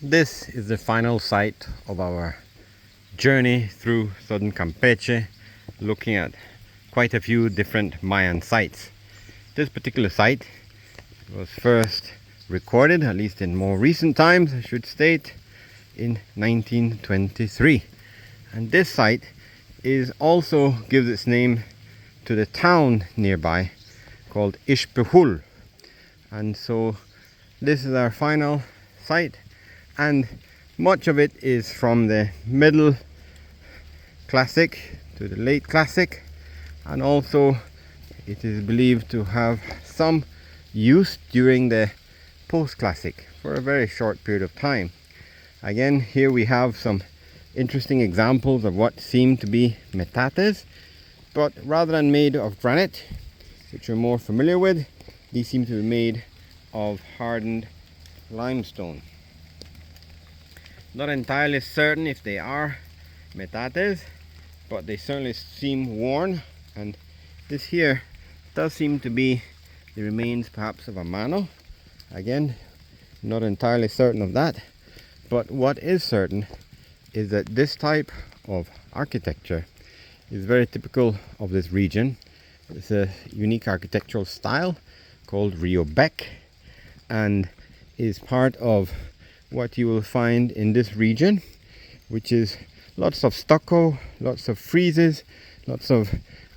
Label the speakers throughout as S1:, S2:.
S1: This is the final site of our journey through southern Campeche, looking at quite a few different Mayan sites. This particular site was first recorded, at least in more recent times, I should state, in 1923. And this site also gives its name to the town nearby called Xpujil. And so this is our final site, and much of it is from the middle classic to the late classic, and also it is believed to have some use during the post-classic for a very short period of time. Again, here we have some interesting examples of what seem to be metates, but rather than made of granite, which we're more familiar with, these seem to be made of hardened limestone. Not entirely certain if they are metates, but they certainly seem worn, and this here does seem to be the remains perhaps of a mano. Again, not entirely certain of that, but what is certain is that this type of architecture is very typical of this region. It's a unique architectural style called Rio Bec, and is part of what you will find in this region, which is lots of stucco, lots of friezes, lots of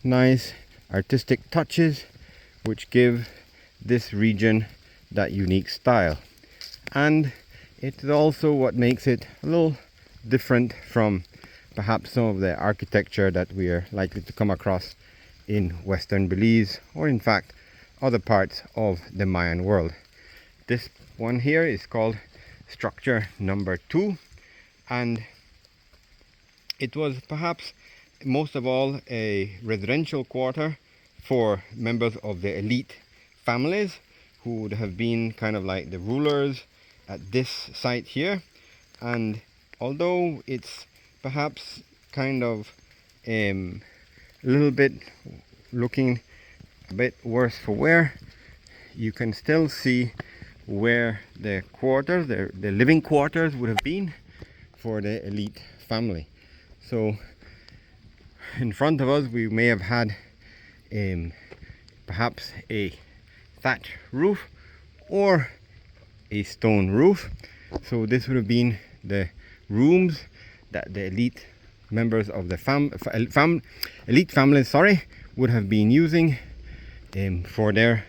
S1: nice artistic touches, which give this region that unique style. And it is also what makes it a little different from perhaps some of the architecture that we are likely to come across in Western Belize, or in fact other parts of the Mayan world. This one here is called structure number 2, and it was perhaps most of all a residential quarter for members of the elite families who would have been kind of like the rulers at this site here. And although it's perhaps kind of a little bit looking a bit worse for wear, you can still see where the quarters, the living quarters would have been for the elite family. So in front of us we may have had perhaps a thatch roof or a stone roof. So this would have been the rooms that the elite members of the elite families would have been using for their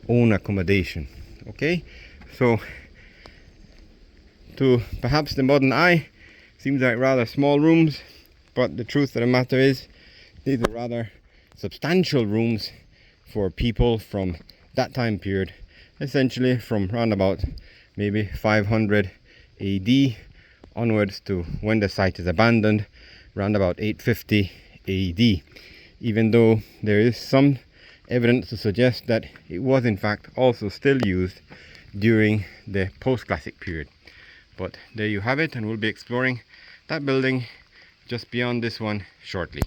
S1: own accommodation. Okay, so to perhaps the modern eye seems like rather small rooms, but the truth of the matter is these are rather substantial rooms for people from that time period, essentially from around about maybe 500 AD onwards to when the site is abandoned, around about 850 AD, even though there is some evidence to suggest that it was in fact also still used during the post-classic period. But there you have it, and we'll be exploring that building just beyond this one shortly.